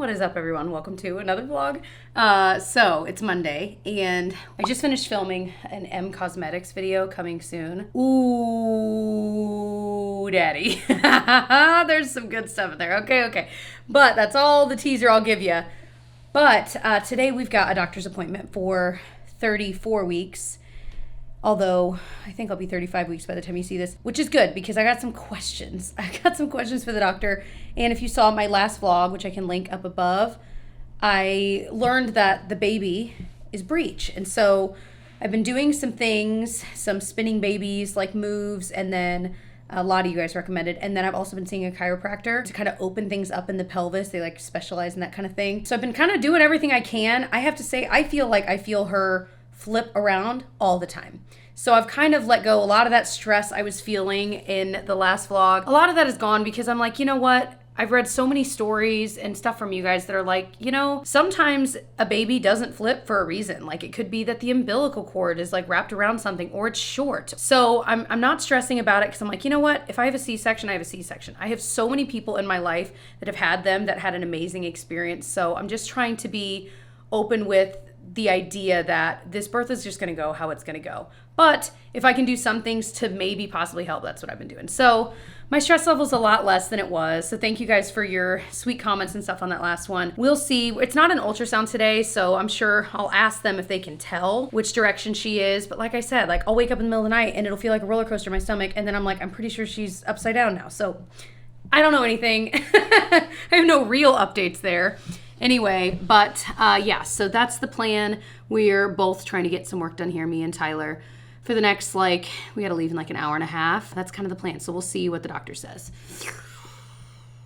What is up, everyone? Welcome to another vlog. So it's Monday and I just finished filming an M Cosmetics video coming soon. Ooh, daddy. There's some good stuff in there. Okay. But that's all the teaser I'll give you. But today we've got a doctor's appointment for 34 weeks. Although I think I'll be 35 weeks by the time you see this, which is good because I got some questions. I got some questions for the doctor. And if you saw my last vlog, which I can link up above, I learned that the baby is breech. And so I've been doing some things, some spinning babies like moves, and then a lot of you guys recommended. And then I've also been seeing a chiropractor to kind of open things up in the pelvis. They like specialize in that kind of thing. So I've been kind of doing everything I can. I have to say, I feel her flip around all the time. So I've kind of let go a lot of that stress I was feeling in the last vlog. A lot of that is gone because I'm like, you know what? I've read so many stories and stuff from you guys that are like, you know, sometimes a baby doesn't flip for a reason. Like it could be that the umbilical cord is like wrapped around something or it's short. So I'm not stressing about it because I'm like, you know what? If I have a C-section, I have a C-section. I have so many people in my life that have had them that had an amazing experience. So I'm just trying to be open with the idea that this birth is just going to go how it's going to go. But if I can do some things to maybe possibly help, that's what I've been doing. So my stress level is a lot less than it was. So thank you guys for your sweet comments and stuff on that last one. We'll see. It's not an ultrasound today, so I'm sure I'll ask them if they can tell which direction she is. But like I said, like I'll wake up in the middle of the night and it'll feel like a roller coaster in my stomach. And then I'm like, I'm pretty sure she's upside down now. So I don't know anything. I have no real updates there. Anyway, but yeah, so that's the plan. We're both trying to get some work done here, me and Tyler, for the next, we gotta leave in like an hour and a half. That's kind of the plan. So we'll see what the doctor says.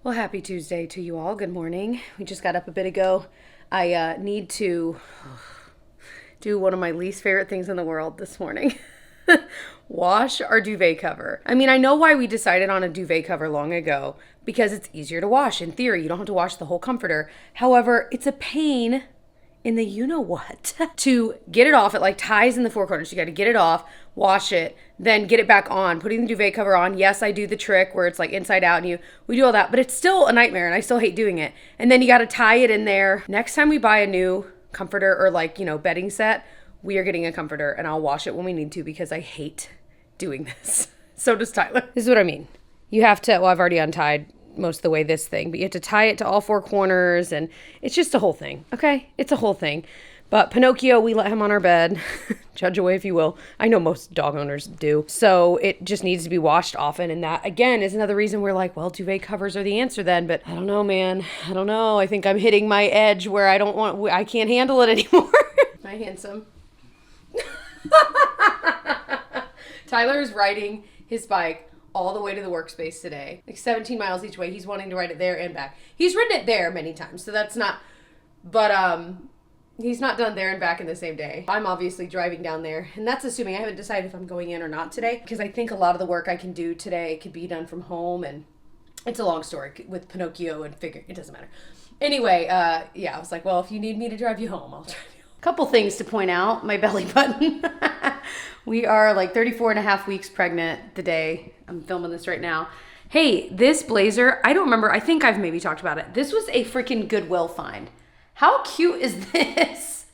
Well, happy Tuesday to you all. Good morning. We just got up a bit ago. I need to do one of my least favorite things in the world this morning. Wash our duvet cover. I mean, I know why we decided on a duvet cover long ago, because it's easier to wash. In theory, you don't have to wash the whole comforter. However, it's a pain in the you-know-what to get it off. It like ties in the four corners. You got to get it off, wash it, then get it back on. Putting the duvet cover on. Yes, I do the trick where it's like inside out and we do all that, but it's still a nightmare and I still hate doing it. And then you got to tie it in there. Next time we buy a new comforter or bedding set, we are getting a comforter and I'll wash it when we need to because I hate doing this. So does Tyler. This is what I mean. You have to, I've already untied most of the way this thing, but you have to tie it to all four corners and it's just a whole thing. Okay. It's a whole thing. But Pinocchio, we let him on our bed. Judge away if you will. I know most dog owners do. So it just needs to be washed often. And that again is another reason we're like, well, duvet covers are the answer then, but I don't know, man. I don't know. I think I'm hitting my edge where I can't handle it anymore. Hi, handsome. Tyler is riding his bike all the way to the workspace today, like 17 miles each way. He's wanting to ride it there and back. He's ridden it there many times, so that's not, but he's not done there and back in the same day. I'm obviously driving down there, and that's assuming I haven't decided if I'm going in or not today, because I think a lot of the work I can do today could be done from home, and it's a long story with Pinocchio and figure, it doesn't matter. Anyway, yeah, I was like, well, if you need me to drive you home, I'll drive you home. Couple things to point out, my belly button. We are like 34 and a half weeks pregnant the day I'm filming this right now. Hey, this blazer, I don't remember. I think I've maybe talked about it. This was a freaking Goodwill find. How cute is this?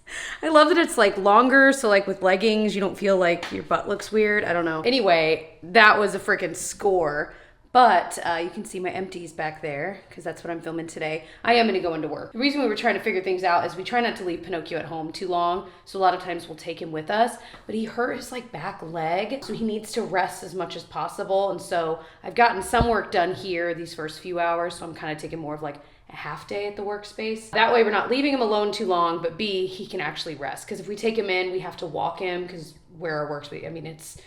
I love that it's like longer. So like with leggings, you don't feel like your butt looks weird. I don't know. Anyway, that was a freaking score. But you can see my empties back there because that's what I'm filming today. I am going to go into work. The reason we were trying to figure things out is we try not to leave Pinocchio at home too long. So a lot of times we'll take him with us, but he hurt his back leg. So he needs to rest as much as possible. And so I've gotten some work done here these first few hours. So I'm kind of taking more of a half day at the workspace. That way we're not leaving him alone too long, but B, he can actually rest. Because if we take him in, we have to walk him because where our workspace, I mean, it's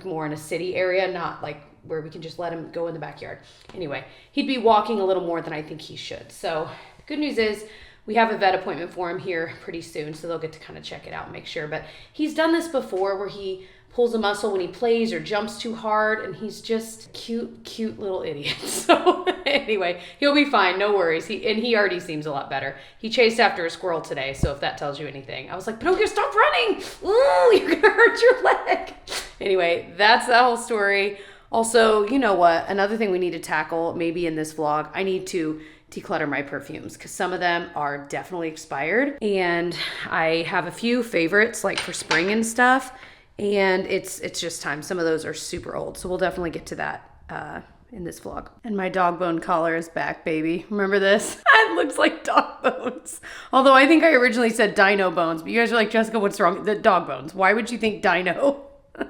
more in a city area, not where we can just let him go in the backyard. Anyway, he'd be walking a little more than I think he should. So the good news is we have a vet appointment for him here pretty soon, so they'll get to kind of check it out and make sure. But he's done this before where he pulls a muscle when he plays or jumps too hard, and he's just cute little idiot. So anyway, he'll be fine, no worries. He already seems a lot better. He chased after a squirrel today, so if that tells you anything. I was like, Pinocchio, stop running! Ooh, you're gonna hurt your leg. Anyway, that's the whole story. Also, you know what? Another thing we need to tackle, maybe in this vlog, I need to declutter my perfumes because some of them are definitely expired. And I have a few favorites like for spring and stuff. And it's just time. Some of those are super old. So we'll definitely get to that in this vlog. And my dog bone collar is back, baby. Remember this? It looks like dog bones. Although I think I originally said dino bones, but you guys are like, Jessica, what's wrong? The dog bones. Why would you think dino? I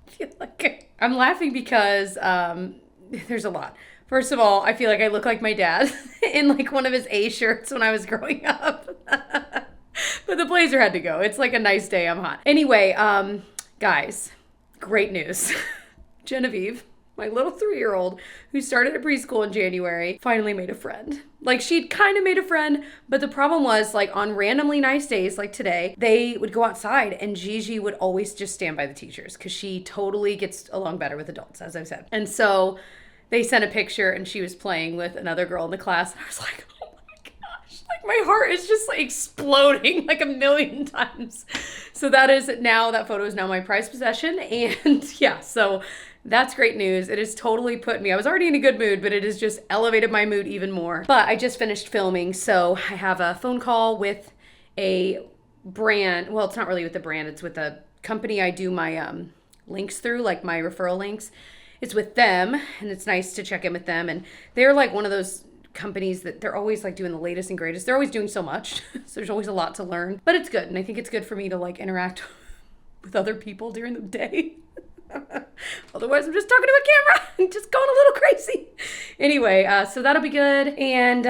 feel like I'm laughing because there's a lot. First of all, I feel like I look like my dad in like one of his A shirts when I was growing up. But the blazer had to go. It's like a nice day. I'm hot. Anyway, guys, great news. Genevieve, my little 3-year-old who started at preschool in January, finally made a friend. Like she'd kind of made a friend, but the problem was like on randomly nice days like today, they would go outside and Gigi would always just stand by the teachers because she totally gets along better with adults, as I've said. And so they sent a picture and she was playing with another girl in the class. And I was like, oh my gosh, like my heart is just like exploding like a million times. So that photo is now my prized possession. And yeah, so that's great news. It has totally put me, I was already in a good mood, but it has just elevated my mood even more. But I just finished filming, so I have a phone call with a brand. Well, it's not really with the brand, it's with the company I do my links through, like my referral links. It's with them, and it's nice to check in with them. And they're like one of those companies that they're always like doing the latest and greatest. They're always doing so much, so there's always a lot to learn. But it's good, and I think it's good for me to like interact with other people during the day. Otherwise, I'm just talking to a camera and just going a little crazy. Anyway, so that'll be good. And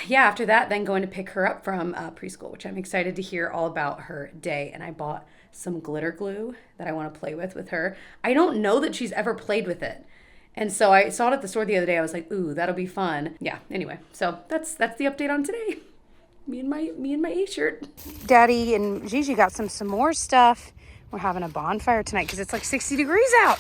yeah, after that, then going to pick her up from preschool, which I'm excited to hear all about her day. And I bought some glitter glue that I want to play with her. I don't know that she's ever played with it. And so I saw it at the store the other day. I was like, ooh, that'll be fun. Yeah, anyway, so that's the update on today. Me and my A-shirt. Daddy and Gigi got some more stuff. We're having a bonfire tonight because it's like 60 degrees out.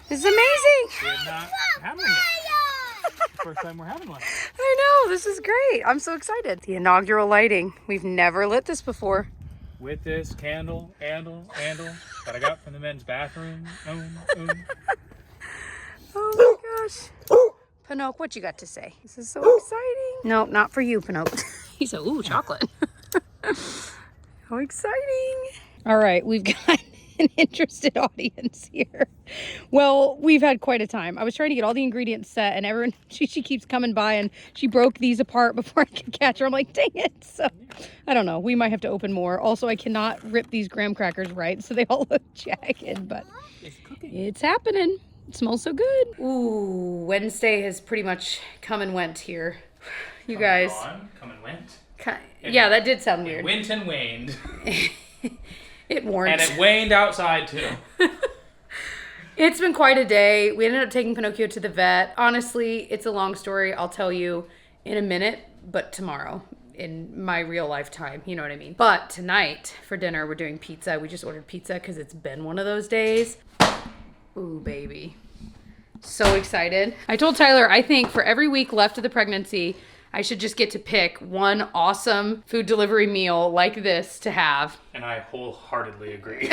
This is amazing. We're not having it. First time we're having one. I know, this is great. I'm so excited. The inaugural lighting. We've never lit this before. With this candle that I got from the men's bathroom. Oh my gosh. Pinocchio, what you got to say? This is so exciting. No, not for you, Pinocchio. He said, ooh, chocolate. How exciting. All right, we've got an interested audience here. Well, we've had quite a time. I was trying to get all the ingredients set and everyone, she keeps coming by and she broke these apart before I could catch her. I'm like, dang it. So I don't know. We might have to open more. Also, I cannot rip these graham crackers right, so they all look jagged, but it's happening. It smells so good. Ooh, Wednesday has pretty much come and went here. You guys. Come and went. Yeah, that did sound weird. It went and waned. It warned. And it waned outside too. It's been quite a day. We ended up taking Pinocchio to the vet. Honestly, it's a long story. I'll tell you in a minute, but tomorrow in my real lifetime, you know what I mean? But tonight for dinner, we're doing pizza. We just ordered pizza because it's been one of those days. Ooh, baby. So excited. I told Tyler, I think for every week left of the pregnancy, I should just get to pick one awesome food delivery meal like this to have. And I wholeheartally agree.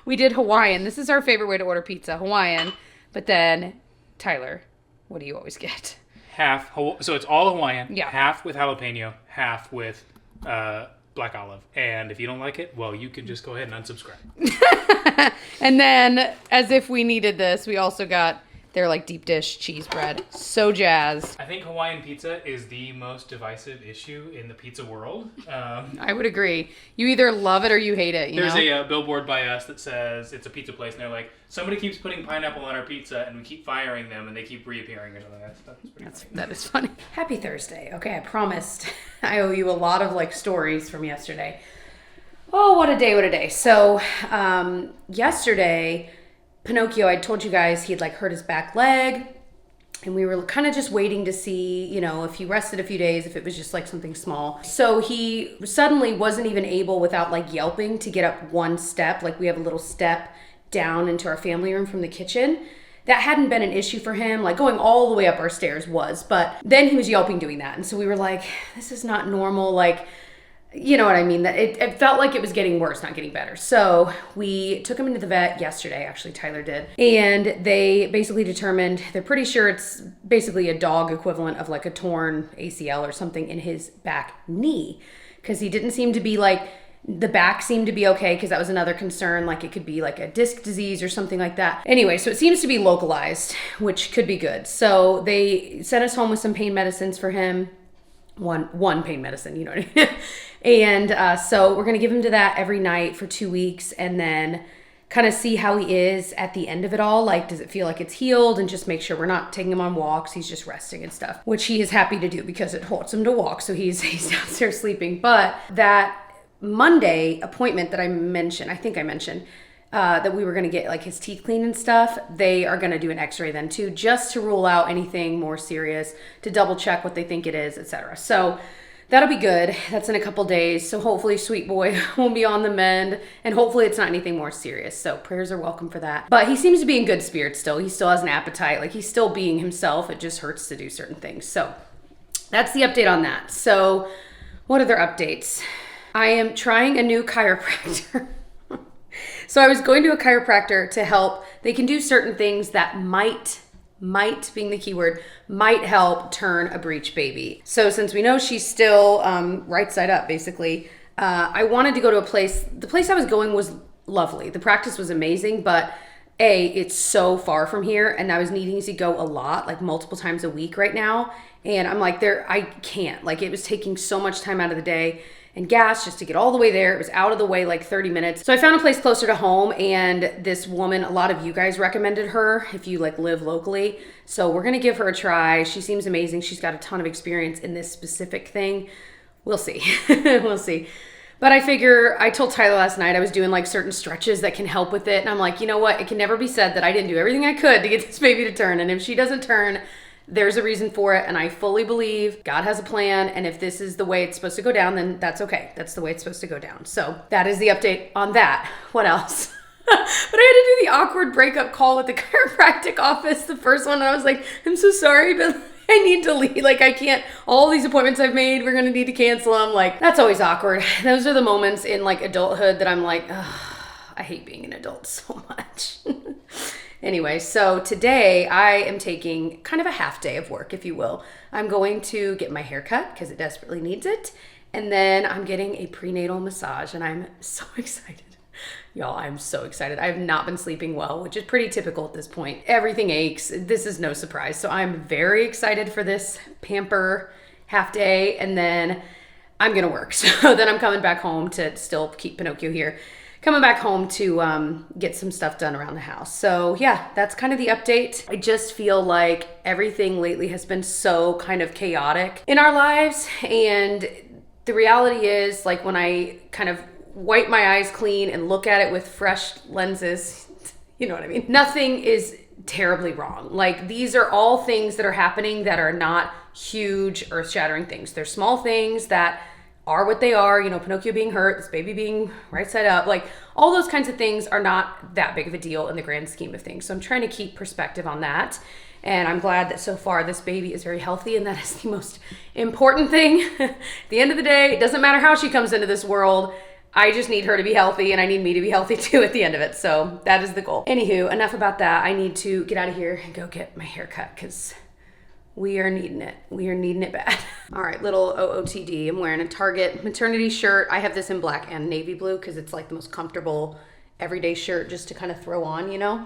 We did Hawaiian. This is our favorite way to order pizza, Hawaiian. But then, Tyler, what do you always get? So it's all Hawaiian. Yeah. Half with jalapeno, half with black olive. And if you don't like it, well, you can just go ahead and unsubscribe. And then, as if we needed this, we also got their like deep dish cheese bread. So jazzed. I think Hawaiian pizza is the most divisive issue in the pizza world. I would agree. You either love it or you hate it. There's a billboard by us that says it's a pizza place, and they're like, somebody keeps putting pineapple on our pizza, and we keep firing them, and they keep reappearing or something. That is funny. Happy Thursday. Okay, I promised I owe you a lot of like stories from yesterday. Oh, what a day, what a day. So yesterday, Pinocchio, I told you guys he had like hurt his back leg, and we were kind of just waiting to see, you know, if he rested a few days, if it was just like something small. So he suddenly wasn't even able, without like yelping, to get up one step. Like we have a little step down into our family room from the kitchen. That hadn't been an issue for him. Like going all the way up our stairs was, but then he was yelping doing that. And so we were like, this is not normal. Like, you know what I mean? That it felt like it was getting worse, not getting better. So we took him into the vet yesterday, actually, Tyler did. And they basically determined, they're pretty sure it's basically a dog equivalent of like a torn ACL or something in his back knee. Because he didn't seem to be like, the back seemed to be okay, because that was another concern. Like it could be like a disc disease or something like that. Anyway, so it seems to be localized, which could be good. So they sent us home with some pain medicines for him. One pain medicine, you know what I mean? And so we're going to give him to that every night for 2 weeks and then kind of see how he is at the end of it all. Like, does it feel like it's healed? And just make sure we're not taking him on walks. He's just resting and stuff, which he is happy to do because it hurts him to walk. So he's downstairs sleeping. But that Monday appointment that I mentioned, that we were going to get like his teeth cleaned and stuff, they are going to do an x-ray then too, just to rule out anything more serious, to double check what they think it is, etc. So that'll be good. That's in a couple days. So hopefully sweet boy will be on the mend, and hopefully it's not anything more serious. So prayers are welcome for that. But he seems to be in good spirits still. He still has an appetite. Like he's still being himself. It just hurts to do certain things. So that's the update on that. So what other updates? I am trying a new chiropractor. So I was going to a chiropractor to help. They can do certain things that might being the key word, might help turn a breech baby. So since we know she's still right side up, basically, I wanted to go to a place. The place I was going was lovely. The practice was amazing, but it's so far from here, and I was needing to go a lot, like multiple times a week right now. And I'm like, I can't. Like it was taking so much time out of the day and gas just to get all the way there. It was out of the way like 30 minutes. So I found a place closer to home, and this woman, a lot of you guys recommended her if you like live locally. So we're gonna give her a try. She seems amazing. She's got a ton of experience in this specific thing. We'll see. We'll see. But I told Tyler last night I was doing like certain stretches that can help with it. And I'm like, you know what? It can never be said that I didn't do everything I could to get this baby to turn. And if she doesn't turn, there's a reason for it, and I fully believe God has a plan, and if this is the way it's supposed to go down, then that's okay. That's the way it's supposed to go down. So that is the update on that. What else? But I had to do the awkward breakup call at the chiropractic office, the first one, and I was like, I'm so sorry, but I need to leave. Like, I can't, all these appointments I've made, we're going to need to cancel them. Like, that's always awkward. Those are the moments in like adulthood that I'm like, I hate being an adult so much. Anyway, so today I am taking kind of a half day of work, if you will. I'm going to get my hair cut because it desperately needs it. And then I'm getting a prenatal massage, and I'm so excited. Y'all, I'm so excited. I have not been sleeping well, which is pretty typical at this point. Everything aches. This is no surprise. So I'm very excited for this pamper half day, and then I'm going to work. So then I'm coming back home to still keep Pinocchio here. Coming back home to get some stuff done around the house. So yeah, that's kind of the update. I just feel like everything lately has been so kind of chaotic in our lives. And the reality is, like, when I kind of wipe my eyes clean and look at it with fresh lenses, you know what I mean? Nothing is terribly wrong. Like, these are all things that are happening that are not huge, earth-shattering things. They're small things that are what they are, you know, Pinocchio being hurt, this baby being right side up, like all those kinds of things are not that big of a deal in the grand scheme of things. So I'm trying to keep perspective on that. And I'm glad that so far this baby is very healthy, and that is the most important thing. At the end of the day, it doesn't matter how she comes into this world. I just need her to be healthy, and I need me to be healthy too at the end of it. So that is the goal. Anywho, enough about that. I need to get out of here and go get my hair cut because we are needing it. We are needing it bad. All right, little OOTD. I'm wearing a Target maternity shirt. I have this in black and navy blue because it's like the most comfortable everyday shirt just to kind of throw on, you know?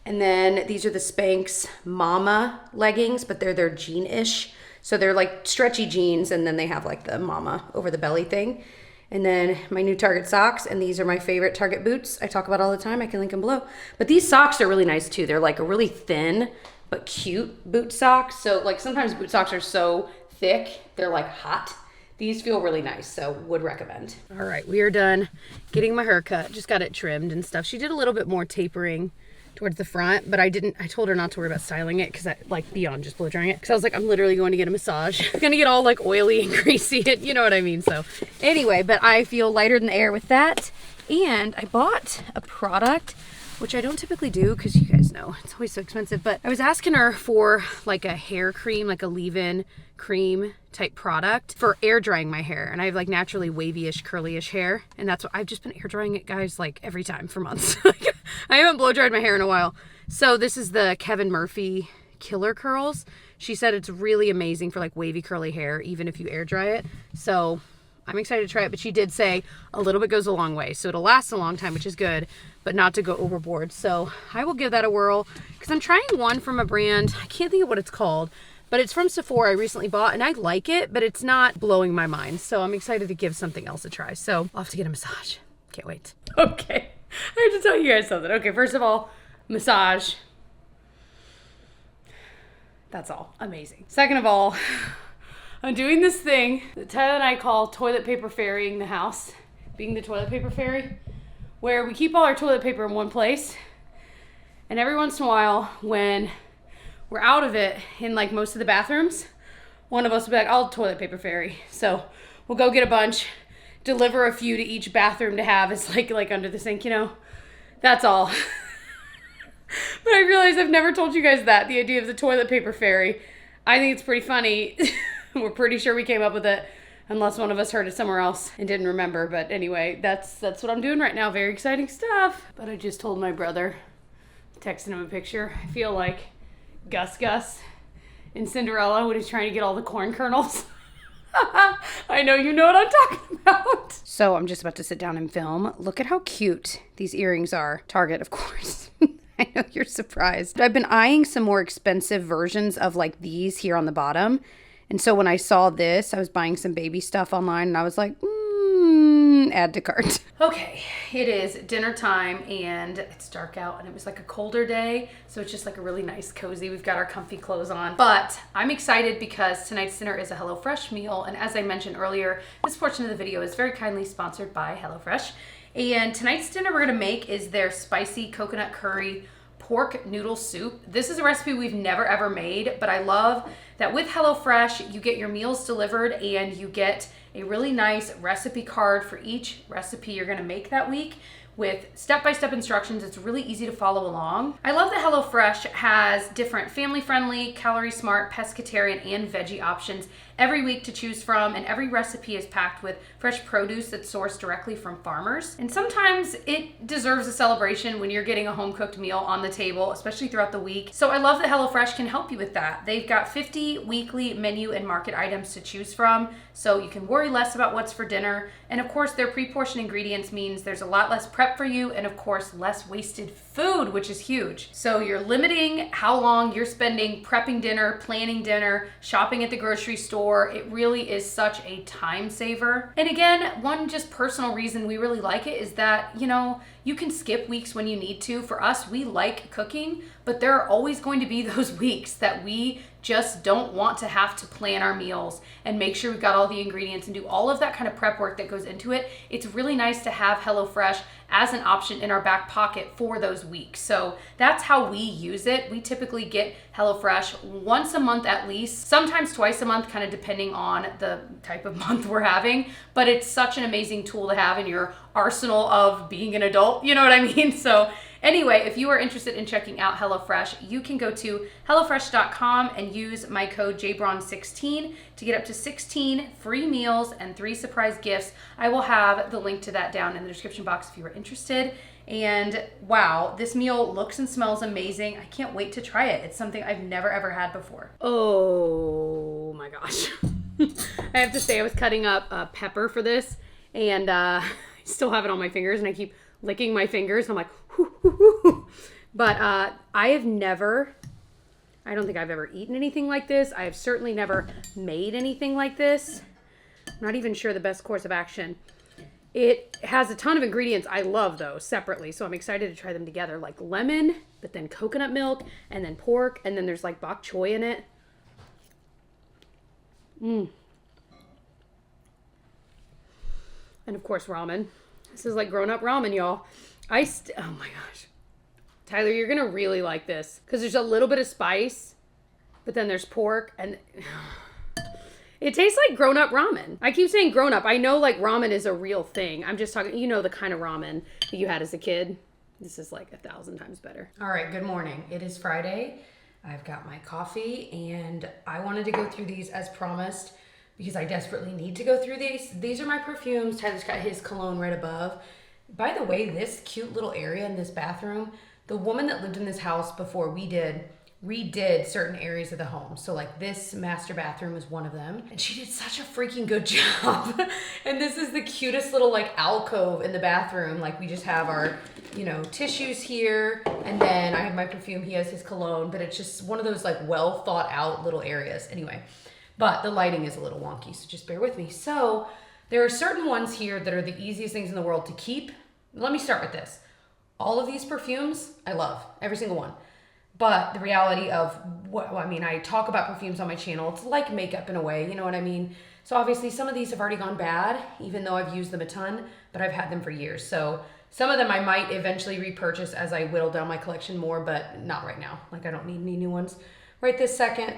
And then these are the Spanx Mama leggings, but they're jean-ish. So they're like stretchy jeans, and then they have like the mama over the belly thing. And then my new Target socks, and these are my favorite Target boots. I talk about all the time. I can link them below. But these socks are really nice too. They're like a really thin but cute boot socks. So like sometimes boot socks are so thick, they're like hot. These feel really nice, so would recommend. All right, we are done getting my hair cut. Just got it trimmed and stuff. She did a little bit more tapering towards the front, but I told her not to worry about styling it because I like beyond just blow drying it. Because I was like, I'm literally going to get a massage. It's going to get all like oily and greasy, you know what I mean? So anyway, but I feel lighter than the air with that. And I bought a product which I don't typically do because you guys know it's always so expensive. But I was asking her for like a hair cream, like a leave-in cream type product for air drying my hair. And I have like naturally wavy-ish, curly-ish hair. And that's what I've just been air drying it, guys, like every time for months. I haven't blow dried my hair in a while. So this is the Kevin Murphy Killer Curls. She said it's really amazing for like wavy, curly hair, even if you air dry it. So I'm excited to try it, but she did say a little bit goes a long way. So it'll last a long time, which is good, but not to go overboard. So I will give that a whirl because I'm trying one from a brand. I can't think of what it's called, but it's from Sephora I recently bought and I like it, but it's not blowing my mind. So I'm excited to give something else a try. So I'll have to get a massage. Can't wait. Okay. I have to tell you guys something. Okay. First of all, massage. That's all. Amazing. Second of all, I'm doing this thing that Tyler and I call toilet paper ferrying the house, being the toilet paper fairy, where we keep all our toilet paper in one place. And every once in a while, when we're out of it in like most of the bathrooms, one of us will be like, I'll toilet paper ferry. So we'll go get a bunch, deliver a few to each bathroom to have as like under the sink, you know? That's all. But I realize I've never told you guys that, the idea of the toilet paper fairy. I think it's pretty funny. We're pretty sure we came up with it, unless one of us heard it somewhere else and didn't remember. But anyway, that's what I'm doing right now. Very exciting stuff. But I just told my brother, texting him a picture, I feel like Gus in Cinderella when he's trying to get all the corn kernels. I know you know what I'm talking about. So I'm just about to sit down and film. Look at how cute these earrings are. Target, of course. I know you're surprised. I've been eyeing some more expensive versions of like these here on the bottom. And so when I saw this, I was buying some baby stuff online and I was like, add to cart. Okay, it is dinner time and it's dark out and it was like a colder day. So it's just like a really nice cozy. We've got our comfy clothes on, but I'm excited because tonight's dinner is a HelloFresh meal. And as I mentioned earlier, this portion of the video is very kindly sponsored by HelloFresh. And tonight's dinner we're gonna make is their spicy coconut curry pork noodle soup. This is a recipe we've never ever made, but I love that with HelloFresh, you get your meals delivered and you get a really nice recipe card for each recipe you're gonna make that week with step-by-step instructions. It's really easy to follow along. I love that HelloFresh has different family-friendly, calorie-smart, pescatarian, and veggie options every week to choose from, and every recipe is packed with fresh produce that's sourced directly from farmers. And sometimes it deserves a celebration when you're getting a home-cooked meal on the table, especially throughout the week. So I love that HelloFresh can help you with that. They've got 50 weekly menu and market items to choose from, so you can worry less about what's for dinner. And of course, their pre-portioned ingredients means there's a lot less prep for you, and of course, less wasted food, which is huge. So you're limiting how long you're spending prepping dinner, planning dinner, shopping at the grocery store. It really is such a time saver. And again, one just personal reason we really like it is that, you know, you can skip weeks when you need to. For us, we like cooking, but there are always going to be those weeks that we just don't want to have to plan our meals and make sure we've got all the ingredients and do all of that kind of prep work that goes into it. It's really nice to have HelloFresh as an option in our back pocket for those weeks. So that's how we use it. We typically get HelloFresh once a month at least, sometimes twice a month, kind of depending on the type of month we're having. But it's such an amazing tool to have in your arsenal of being an adult, you know what I mean? So anyway, if you are interested in checking out HelloFresh, you can go to HelloFresh.com and use my code JBraun16 to get up to 16 free meals and 3 surprise gifts. I will have the link to that down in the description box if you are interested. And wow, this meal looks and smells amazing. I can't wait to try it. It's something I've never ever had before. Oh my gosh. I have to say I was cutting up pepper for this and I still have it on my fingers and I keep licking my fingers. I'm like, whoo, whoo, whoo. But I don't think I've ever eaten anything like this. I have certainly never made anything like this. I'm not even sure the best course of action. It has a ton of ingredients I love though, separately. So I'm excited to try them together, like lemon, but then coconut milk, and then pork, and then there's like bok choy in it. And of course, ramen. This is like grown-up ramen, y'all. Oh my gosh. Tyler, you're gonna really like this because there's a little bit of spice, but then there's pork and it tastes like grown-up ramen. I keep saying grown-up. I know like ramen is a real thing. I'm just talking, you know, the kind of ramen that you had as a kid. This is like 1,000 times better. All right, good morning. It is Friday. I've got my coffee and I wanted to go through these as promised because I desperately need to go through these. These are my perfumes. Tyler's got his cologne right above. By the way, this cute little area in this bathroom, the woman that lived in this house before we did, redid certain areas of the home. So like this master bathroom is one of them. And she did such a freaking good job. And this is the cutest little like alcove in the bathroom. Like we just have our, you know, tissues here. And then I have my perfume. He has his cologne. But it's just one of those like well thought out little areas. Anyway, but the lighting is a little wonky. So just bear with me. So there are certain ones here that are the easiest things in the world to keep. Let me start with this. All of these perfumes, I love. Every single one. But the reality of what, I mean, I talk about perfumes on my channel. It's like makeup in a way, you know what I mean? So obviously some of these have already gone bad, even though I've used them a ton, but I've had them for years. So some of them I might eventually repurchase as I whittle down my collection more, but not right now. Like I don't need any new ones right this second.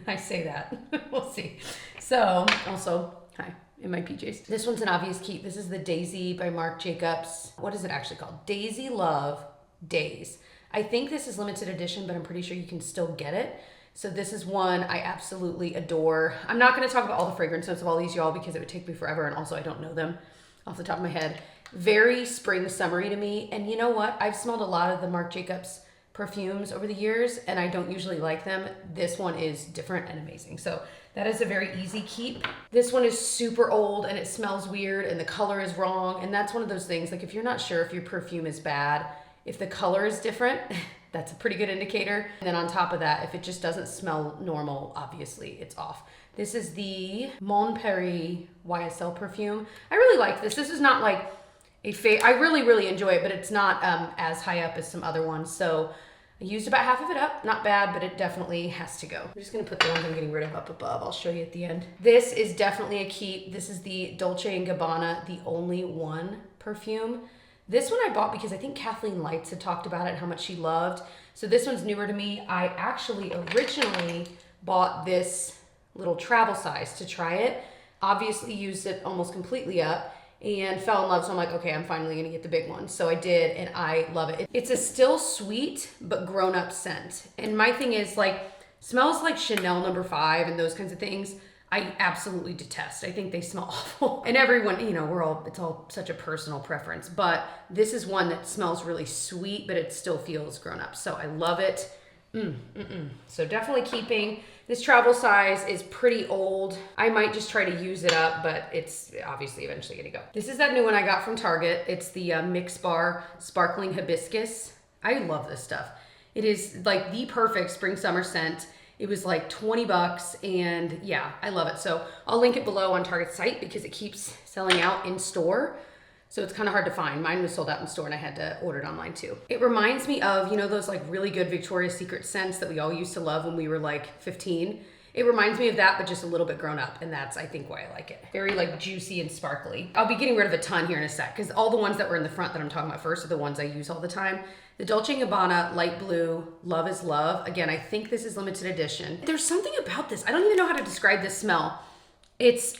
I say that, we'll see. So also, hi, in my PJs. This one's an obvious keep. This is the Daisy by Marc Jacobs. What is it actually called? Daisy Love Days. I think this is limited edition, but I'm pretty sure you can still get it. So this is one I absolutely adore. I'm not going to talk about all the fragrance notes of all these, y'all, because it would take me forever. And also I don't know them off the top of my head. Very spring summery to me. And you know what? I've smelled a lot of the Marc Jacobs perfumes over the years, and I don't usually like them. This one is different and amazing. So that is a very easy keep. This one is super old and it smells weird and the color is wrong. And that's one of those things, like if you're not sure if your perfume is bad, if the color is different, that's a pretty good indicator. And then on top of that, if it just doesn't smell normal, obviously it's off. This is the Mon Paris YSL perfume. I really like this. This is not like I really enjoy it, but it's not as high up as some other ones. So I used about half of it up. Not bad, but it definitely has to go. I'm just gonna put the ones I'm getting rid of up above. I'll show you at the end. This is definitely a keep. This is the Dolce & Gabbana, The Only One perfume. This one I bought because I think Kathleen Lights had talked about it, how much she loved. So this one's newer to me. I actually originally bought this little travel size to try it. Obviously used it almost completely up and fell in love. So I'm like, okay, I'm finally gonna get the big one. So I did, and I love it. It's a still sweet, but grown up scent. And my thing is like, smells like Chanel No. 5 and those kinds of things. I absolutely detest. I think they smell awful. And everyone, you know, it's all such a personal preference, but this is one that smells really sweet, but it still feels grown up. So I love it. So definitely keeping. This travel size is pretty old. I might just try to use it up, but it's obviously eventually gonna go. This is that new one I got from Target. It's the Mix Bar Sparkling Hibiscus. I love this stuff. It is like the perfect spring summer scent. It was like 20 bucks and yeah, I love it. So I'll link it below on Target's site because it keeps selling out in store. So it's kind of hard to find. Mine was sold out in store and I had to order it online too. It reminds me of, you know, those like really good Victoria's Secret scents that we all used to love when we were like 15. It reminds me of that, but just a little bit grown up. And that's, I think, why I like it. Very like juicy and sparkly. I'll be getting rid of a ton here in a sec because all the ones that were in the front that I'm talking about first are the ones I use all the time. The Dolce & Gabbana Light Blue Love is Love. Again, I think this is limited edition. There's something about this. I don't even know how to describe this smell. It's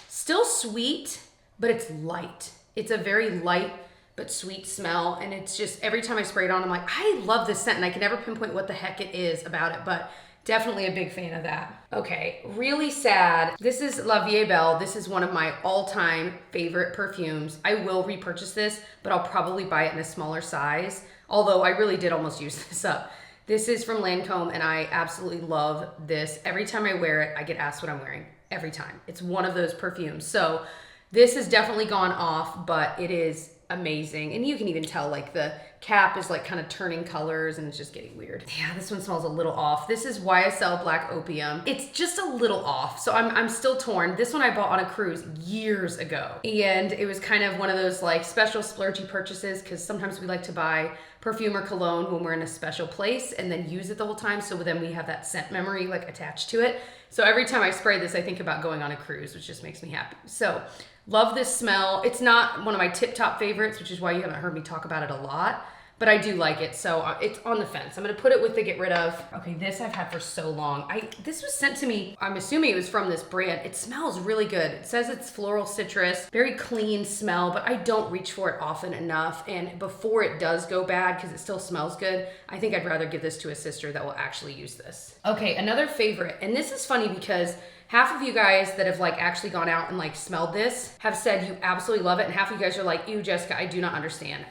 still sweet, but it's light. It's a very light but sweet smell. And it's just, every time I spray it on, I'm like, I love this scent. And I can never pinpoint what the heck it is about it, but definitely a big fan of that. Okay, really sad. This is La Vie Belle. This is one of my all-time favorite perfumes. I will repurchase this, but I'll probably buy it in a smaller size. Although I really did almost use this up. This is from Lancome and I absolutely love this. Every time I wear it, I get asked what I'm wearing. Every time. It's one of those perfumes. So this has definitely gone off, but it is amazing. And you can even tell like the cap is like kind of turning colors and it's just getting weird. Yeah, this one smells a little off. This is YSL Black Opium. It's just a little off. So I'm still torn. This one I bought on a cruise years ago. And it was kind of one of those like special splurgy purchases because sometimes we like to buy perfume or cologne when we're in a special place and then use it the whole time. So then we have that scent memory like attached to it. So every time I spray this, I think about going on a cruise, which just makes me happy. So love this smell. It's not one of my tip top favorites, which is why you haven't heard me talk about it a lot, but I do like it. So it's on the fence. I'm going to put it with the get rid of. Okay, this I've had for so long. This was sent to me, I'm assuming it was from this brand. It smells really good. It says it's floral citrus, very clean smell, but I don't reach for it often enough. And before it does go bad, because it still smells good, I think I'd rather give this to a sister that will actually use this. Okay, another favorite. And this is funny because half of you guys that have like actually gone out and like smelled this have said you absolutely love it. And half of you guys are like, ew, Jessica, I do not understand.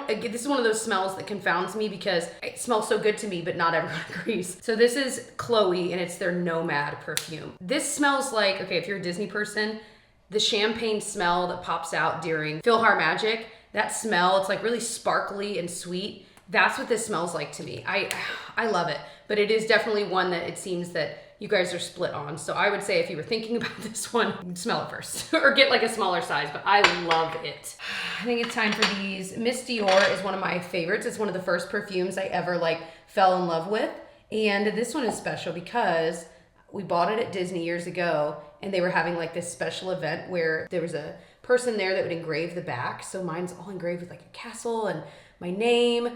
This is one of those smells that confounds me because it smells so good to me, but not everyone agrees. So this is Chloe and it's their Nomad perfume. This smells like, okay, if you're a Disney person, the champagne smell that pops out during PhilharMagic, that smell, it's like really sparkly and sweet. That's what this smells like to me. I love it, but it is definitely one that it seems that you guys are split on. So I would say if you were thinking about this one, smell it first or get like a smaller size, but I love it. I think it's time for these. Miss Dior is one of my favorites. It's one of the first perfumes I ever like fell in love with. And this one is special because we bought it at Disney years ago and they were having like this special event where there was a person there that would engrave the back. So mine's all engraved with like a castle and my name.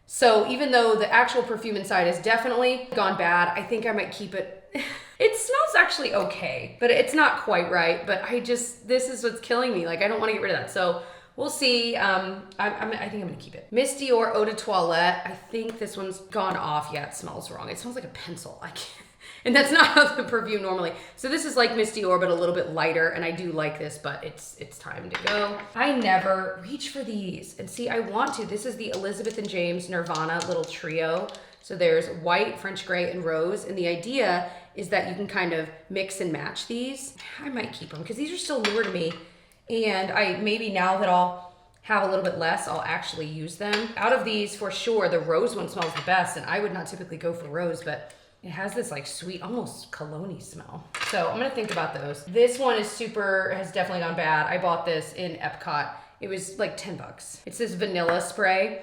So even though the actual perfume inside has definitely gone bad, I think I might keep it. It smells actually okay, but it's not quite right. But this is what's killing me. Like, I don't want to get rid of that. So we'll see. I think I'm going to keep it. Miss Dior Eau de Toilette. I think this one's gone off. Yeah, it smells wrong. It smells like a pencil. I can't. And that's not how the perfume normally. So this is like Miss Dior, but a little bit lighter. And I do like this, but it's time to go. I never reach for these. And see, I want to. This is the Elizabeth and James Nirvana little trio. So there's white, French gray, and rose. And the idea is that you can kind of mix and match these. I might keep them because these are still newer to me. And maybe now that I'll have a little bit less, I'll actually use them. Out of these, for sure, the rose one smells the best. And I would not typically go for rose, but it has this like sweet, almost cologne-y smell. So I'm gonna think about those. This one has definitely gone bad. I bought this in Epcot. It was like 10 bucks. It's this vanilla spray.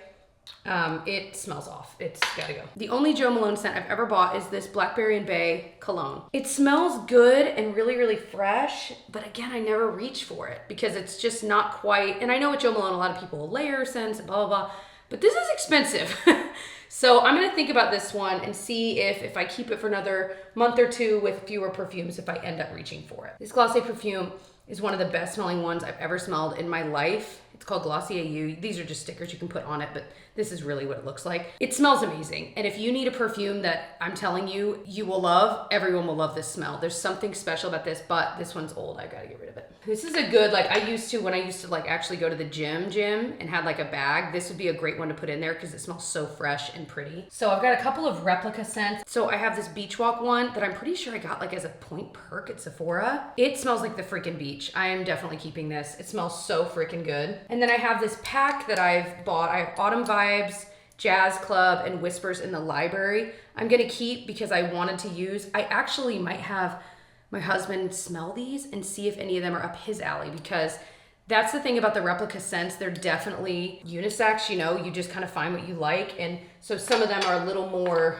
It smells off. It's gotta go. The only Jo Malone scent I've ever bought is this Blackberry and Bay cologne. It smells good and really, really fresh, but again, I never reach for it because it's just not quite, and I know with Jo Malone, a lot of people will layer scents and blah, blah, blah, but this is expensive. So I'm gonna think about this one and see if I keep it for another month or two with fewer perfumes, if I end up reaching for it. This Glossier perfume is one of the best smelling ones I've ever smelled in my life. It's called Glossier You. These are just stickers you can put on it, but this is really what it looks like. It smells amazing. And if you need a perfume that I'm telling you, you will love, everyone will love this smell. There's something special about this, but this one's old. I gotta get rid of it. This is a good, like when I used to like actually go to the gym and had like a bag, this would be a great one to put in there because it smells so fresh and pretty. So I've got a couple of replica scents. So I have this Beach Walk one that I'm pretty sure I got like as a point perk at Sephora. It smells like the freaking beach. I am definitely keeping this. It smells so freaking good. And then I have this pack that I've bought. I have Autumn Vibes, Jazz Club, and Whispers in the Library. I'm gonna keep because I wanted to use. I actually might have my husband smell these and see if any of them are up his alley because that's the thing about the replica scents. They're definitely unisex, you just kind of find what you like. And so some of them are a little more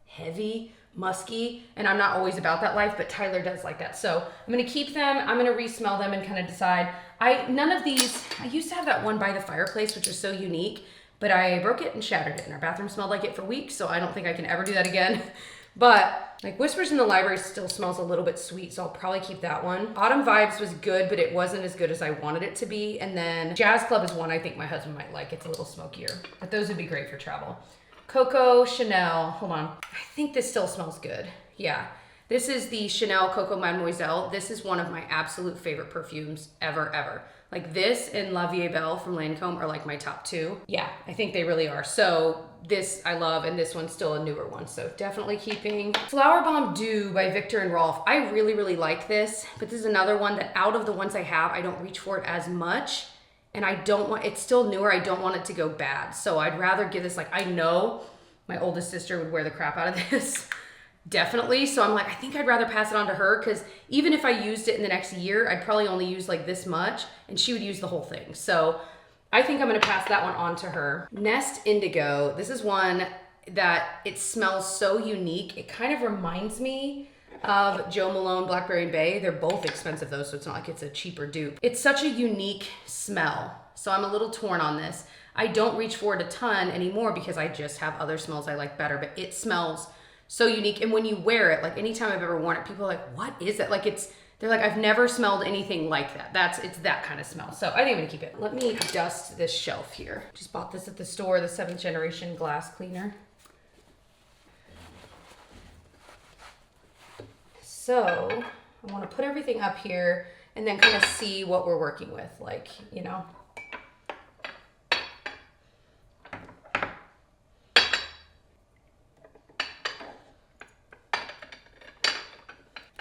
heavy, musky, and I'm not always about that life, but Tyler does like that. So I'm gonna keep them. I'm gonna re-smell them and kind of decide. None of these, I used to have that one by the fireplace, which was so unique, but I broke it and shattered it and our bathroom smelled like it for weeks. So I don't think I can ever do that again. But like Whispers in the Library still smells a little bit sweet, so I'll probably keep that one. Autumn Vibes was good, but it wasn't as good as I wanted it to be. And then Jazz Club is one I think my husband might like. It's a little smokier, but those would be great for travel. Coco Chanel, hold on. I think this still smells good. Yeah, this is the Chanel Coco Mademoiselle. This is one of my absolute favorite perfumes ever. Like this and La Vie Belle from Lancome are like my top two. Yeah, I think they really are. So this I love, and this one's still a newer one. So definitely keeping. Flower Bomb Dew by Victor and Rolf. I really, really like this, but this is another one that out of the ones I have, I don't reach for it as much. And it's still newer. I don't want it to go bad. So I'd rather give this, like, I know my oldest sister would wear the crap out of this. Definitely. So I'm like, I think I'd rather pass it on to her because even if I used it in the next year, I'd probably only use like this much and she would use the whole thing. So I think I'm going to pass that one on to her. Nest Indigo. This is one that it smells so unique. It kind of reminds me, of Joe Malone Blackberry and Bay. They're both expensive though, so it's not like it's a cheaper dupe. It's such a unique smell, so I'm a little torn on this. I don't reach for it a ton anymore because I just have other smells I like better, but it smells so unique. And when you wear it, like anytime I've ever worn it, people are like, what is it? Like they're like, I've never smelled anything like that. It's that kind of smell. So I think I'm gonna keep it. Let me dust this shelf here. Just bought this at the store, the 7th generation glass cleaner. So I wanna put everything up here and then kind of see what we're working with. Like, you know,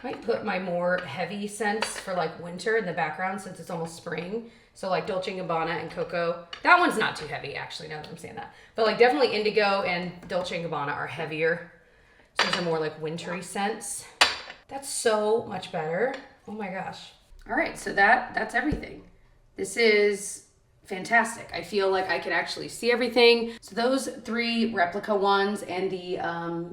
might put my more heavy scents for like winter in the background since it's almost spring. So like Dolce & Gabbana and Cocoa. That one's not too heavy actually, now that I'm saying that. But like definitely Indigo and Dolce & Gabbana are heavier. So those are more like wintry scents. That's so much better. Oh my gosh. All right, so that's everything. This is fantastic. I feel like I could actually see everything. So those 3 replica ones and the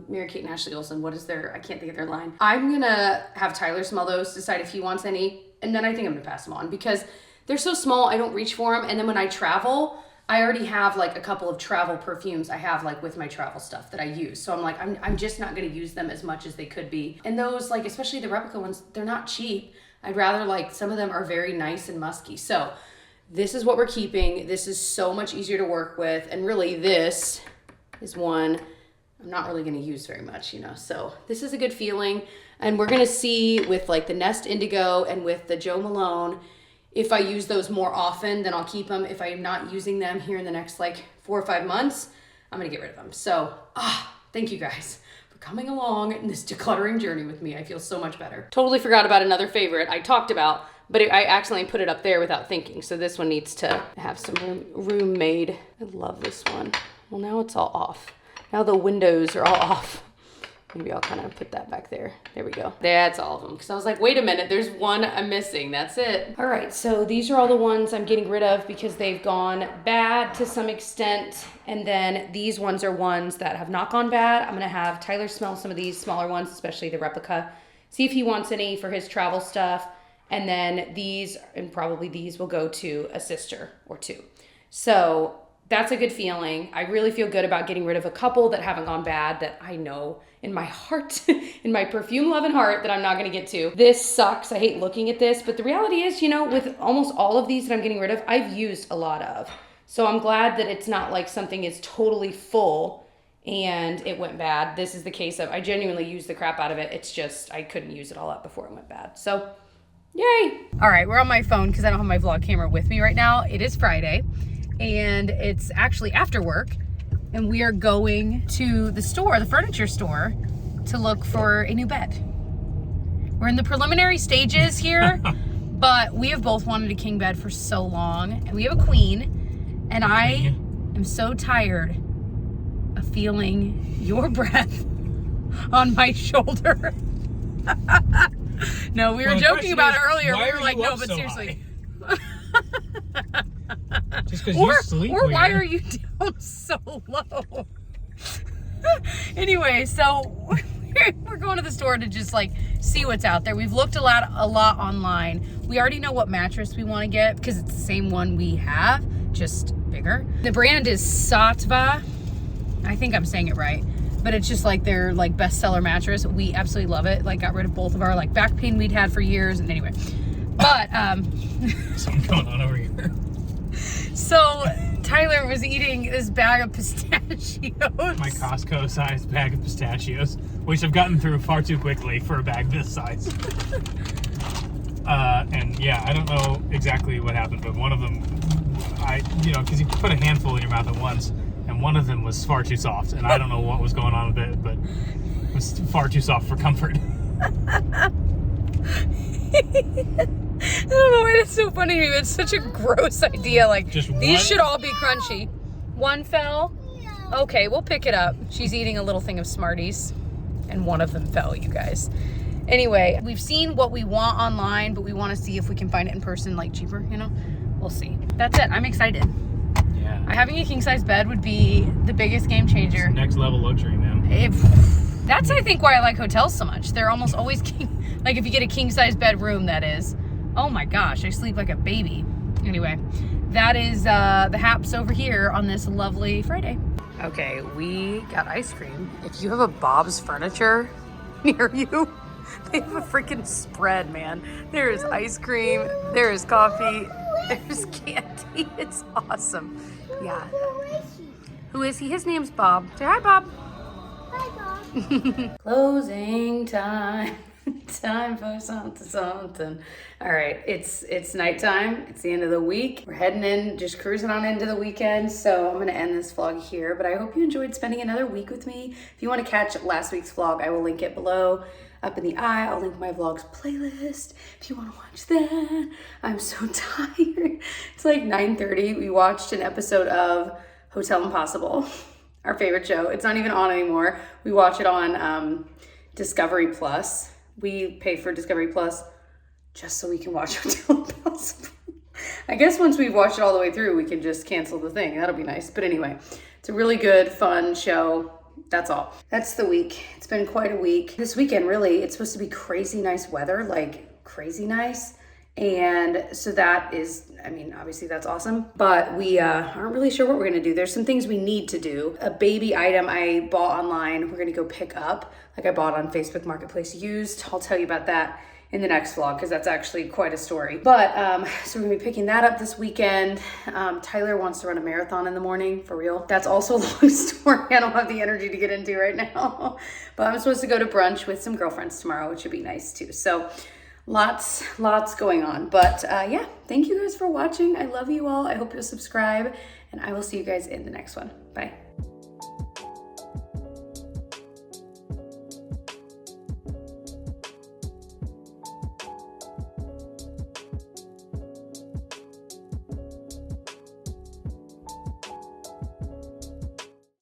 Mary-Kate and Ashley Olsen, I can't think of their line. I'm gonna have Tyler smell those, decide if he wants any, and then I think I'm gonna pass them on because they're so small, I don't reach for them. And then when I travel, I already have like a couple of travel perfumes I have like with my travel stuff that I use. So I'm like, I'm just not gonna use them as much as they could be. And those, like, especially the replica ones, they're not cheap. I'd rather, like, some of them are very nice and musky. So this is what we're keeping. This is so much easier to work with. And really this is one I'm not really going to use very much, you know. So this is a good feeling. And we're going to see with like the Nest Indigo and with the Joe Malone, if I use those more often, then I'll keep them. If I'm not using them here in the next like 4 or 5 months, I'm going to get rid of them. So thank you guys for coming along in this decluttering journey with me. I feel so much better. Totally forgot about another favorite I talked about, but I accidentally put it up there without thinking. So this one needs to have some room made. I love this one. Well, now it's all off. Now the windows are all off. Maybe I'll kind of put that back there. There we go. That's all of them. Because I was like, wait a minute, there's one I'm missing. That's it. All right, so these are all the ones I'm getting rid of because they've gone bad to some extent. And then these ones are ones that have not gone bad. I'm gonna have Tyler smell some of these smaller ones, especially the replica. See if he wants any for his travel stuff. And then these, and probably these, will go to a sister or two. So that's a good feeling. I really feel good about getting rid of a couple that haven't gone bad that I know in my heart, in my perfume loving heart, that I'm not gonna get to. This sucks, I hate looking at this, but the reality is, you know, with almost all of these that I'm getting rid of, I've used a lot of. So I'm glad that it's not like something is totally full and it went bad. This is the case of, I genuinely used the crap out of it. It's just, I couldn't use it all up before it went bad. So, yay. All right, we're on my phone because I don't have my vlog camera with me right now. It is Friday. And it's actually after work, and we are going to the store, the furniture store, to look for a new bed. We're in the preliminary stages here, but we have both wanted a king bed for so long, and we have a queen, and I am so tired of feeling your breath on my shoulder. No, we were joking about it earlier. We were like, no, but seriously. Just because you sleep or why are you down so low? Anyway, so we're going to the store to just like see what's out there. We've looked a lot online. We already know what mattress we want to get because it's the same one we have, just bigger. The brand is Satva. I think I'm saying it right, but it's just like their like bestseller mattress. We absolutely love it. Like got rid of both of our like back pain we'd had for years. And anyway, but something going on over here. So Tyler was eating this bag of pistachios. My Costco-sized bag of pistachios, which I've gotten through far too quickly for a bag this size. And yeah, I don't know exactly what happened, but one of them, because you put a handful in your mouth at once, and one of them was far too soft, and I don't know what was going on with it, but it was far too soft for comfort. I don't know, it's so funny. It's such a gross idea. Like, these should all be crunchy. One fell. Okay, we'll pick it up. She's eating a little thing of Smarties, and one of them fell, you guys. Anyway, we've seen what we want online, but we want to see if we can find it in person, like cheaper, you know? We'll see. That's it. I'm excited. Yeah. Having a king-size bed would be the biggest game changer. It's next level luxury, man. That's, I think, why I like hotels so much. They're almost always king, like if you get a king-size bedroom, that is. Oh my gosh, I sleep like a baby. Anyway, that is the haps over here on this lovely Friday. Okay, we got ice cream. If you have a Bob's Furniture near you, they have a freaking spread, man. There is ice cream, there is coffee, there's candy. It's awesome. Yeah. Who is he? His name's Bob. Say hi, Bob. Closing time. Time for something. All right, it's nighttime. It's the end of the week. We're heading in, just cruising on into the weekend. So I'm gonna end this vlog here, but I hope you enjoyed spending another week with me. If you want to catch last week's vlog, I will link it below. Up in the eye, I'll link my vlogs playlist if you want to watch that. I'm so tired. It's like 9:30. We watched an episode of Hotel Impossible, our favorite show. It's not even on anymore. We watch it on Discovery Plus. We pay for Discovery Plus just so we can watch Hotel Impossible. I guess once we've watched it all the way through, we can just cancel the thing. That'll be nice. But anyway, it's a really good, fun show. That's all. That's the week. It's been quite a week. This weekend, really, it's supposed to be crazy nice weather, like crazy nice. And so that is, I mean, obviously that's awesome, but we aren't really sure what we're gonna do. There's some things we need to do. A baby item I bought online, we're gonna go pick up, like I bought on Facebook Marketplace used. I'll tell you about that in the next vlog because that's actually quite a story. But so we're gonna be picking that up this weekend. Tyler wants to run a marathon in the morning, for real. That's also a long story I don't have the energy to get into right now. But I'm supposed to go to brunch with some girlfriends tomorrow, which would be nice too. So lots going on. But yeah, thank you guys for watching. I love you all. I hope you'll subscribe and I will see you guys in the next one. Bye.